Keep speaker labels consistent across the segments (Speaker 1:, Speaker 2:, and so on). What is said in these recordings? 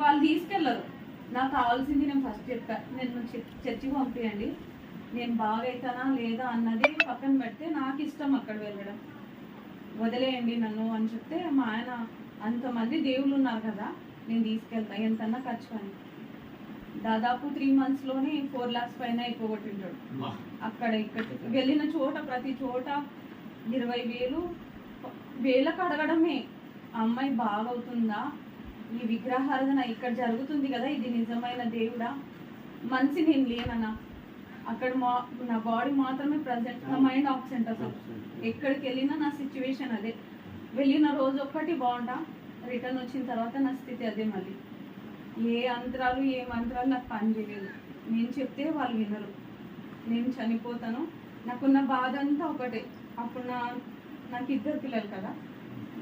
Speaker 1: వాళ్ళు తీసుకెళ్లరు. నాకు కావాల్సింది నేను ఫస్ట్ చెప్పా, నేను చర్చికి పంపించండి, నేను బాగైతానా లేదా అన్నది పక్కన పెడితే నాకు ఇష్టం అక్కడ వెళ్ళడం, వదిలేయండి నన్ను అని చెప్తే మా ఆయన అంతమంది దేవుళ్ళు ఉన్నారు కదా నేను తీసుకెళ్తా ఎంతన్నా ఖర్చు అని. దాదాపు 3 monthsలోనే 4 lakhs పైన అయిపోగొట్టింటాడు. అక్కడ ఇక్కడ వెళ్ళిన చోట ప్రతి చోట 20,000 వేలకు అడగడమే. ఆ అమ్మాయి బాగవుతుందా, ఈ విగ్రహారాధన ఇక్కడ జరుగుతుంది కదా ఇది నిజమైన దేవుడా, మనిషి నేను లేనన్నా అక్కడ నా బాడీ మాత్రమే ప్రజెంట్, నా మైండ్ ఆబ్సెంట్. అసలు ఎక్కడికి వెళ్ళినా నా సిచ్యువేషన్ అదే. వెళ్ళిన రోజు ఒక్కటి బాగుంటా, రిటర్న్ వచ్చిన తర్వాత నా స్థితి అదే. మళ్ళీ ఏ మంత్రాలు నాకు పని చేయలేదు. నేను చెప్తే వాళ్ళు వినరు, నేను చనిపోతాను. నాకున్న బాధ అంతా ఒకటే. అప్పుడు నాకు 2 పిల్లలు కదా,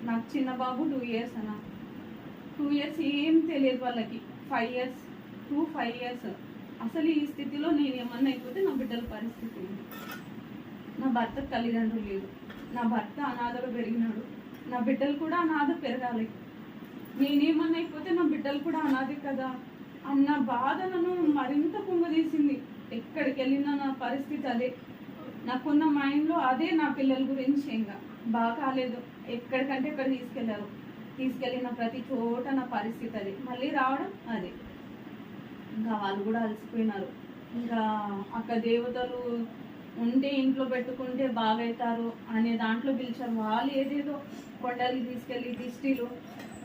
Speaker 1: నాకు చిన్న బాబు 2 years అన్న. 2 years ఏం తెలియదు వాళ్ళకి, 5 years 5 years. అసలు ఈ స్థితిలో నేను ఏమన్నా అయిపోతే నా బిడ్డల పరిస్థితి. నా భర్త తల్లిదండ్రులు లేదు, నా భర్త అనాథలో పెరిగినాడు, నా బిడ్డలు కూడా అనాథ పెరగాలి. నేనేమన్నా అయిపోతే నా బిడ్డలు కూడా అనాథే కదా అన్న బాధ నన్ను మరింత కుంగదీసింది. ఎక్కడికి వెళ్ళినా నా పరిస్థితి అదే, నాకున్న మైండ్లో అదే. నా పిల్లల గురించి ఇంకా బాగాలేదు, ఎక్కడికంటే ఎక్కడ తీసుకెళ్ళిన ప్రతి చోట నా పరిస్థితి అదే. మళ్ళీ రావడం అదే. ఇంకా వాళ్ళు కూడా అలసిపోయినారు. ఇంకా అక్కడ దేవతలు ఉంటే ఇంట్లో పెట్టుకుంటే బాగవుతారు అనే దాంట్లో పిలిచారు. వాళ్ళు ఏదేదో కొండలకి తీసుకెళ్ళి దిష్టిలు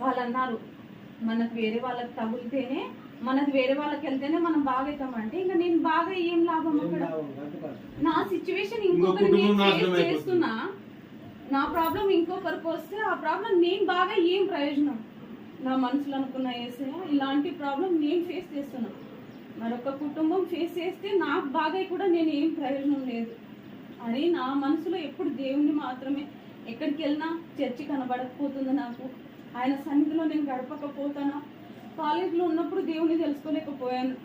Speaker 1: వాళ్ళు అన్నారు, మనకు వేరే వాళ్ళకి తగులితేనే, మనకు వేరే వాళ్ళకి వెళ్తేనే మనం బాగవుతామంటే ఇంకా నేను బాగా ఏం లాభం అక్కడ? నా సిచ్యువేషన్ ఇంకొకరికి చేస్తున్నా, నా ప్రాబ్లం ఇంకొకరికి వస్తే ఆ ప్రాబ్లం నేను బాగా ఏం ప్రయోజనం? నా మనసులో అనుకున్న ఏసయ్య ఇలాంటి ప్రాబ్లం నేను ఫేస్ చేస్తున్నా, మరొక కుటుంబం ఫేస్ చేస్తే నాకు బాగా కూడా నేను ఏం ప్రయోజనం లేదు అని నా మనసులో ఎప్పుడు దేవుణ్ణి మాత్రమే. ఎక్కడికి వెళ్ళినా చర్చి కనబడకపోతుంది నాకు, ఆయన సన్నిధిలో నేను గడపకపోతానా. కాలేజీలో ఉన్నప్పుడు దేవుని తెలుసుకోలేకపోయాను,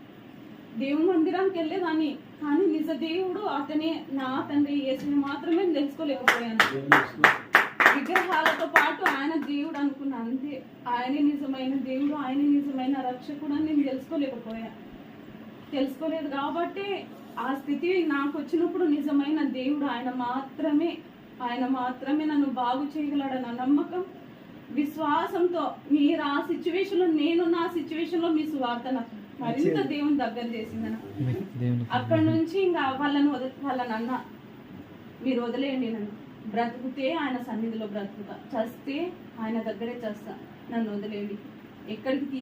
Speaker 1: దేవుని మందిరానికి వెళ్ళేదాన్ని, కానీ నిజ దేవుడు అతనే, నా తండ్రి యేసుని మాత్రమే తెలుసుకోలేకపోయాను. విగ్రహాలతో పాటు ఆయన దేవుడు అనుకున్నా అంతే. ఆయనే నిజమైన దేవుడు, ఆయనే నిజమైన రక్షకుడు అని నేను తెలుసుకోలేదు కాబట్టి ఆ స్థితి నాకు వచ్చినప్పుడు నిజమైన దేవుడు ఆయన మాత్రమే నన్ను బాగు చేయగలడన్న నమ్మకం, విశ్వాసంతో మీరు ఆ సిచ్యువేషన్లో, నేను నా సిచ్యువేషన్లో మీ సువార్త మరింత దేవుని దగ్గర చేసిందన. అక్కడి నుంచి ఇంకా వాళ్ళని అన్న, మీరు వదిలేయండి, నన్ను బ్రతుకుతే ఆయన సన్నిధిలో బ్రతుకుతా, చస్తే ఆయన దగ్గరే చేస్తా, నన్ను వదిలేయండి, ఎక్కడికి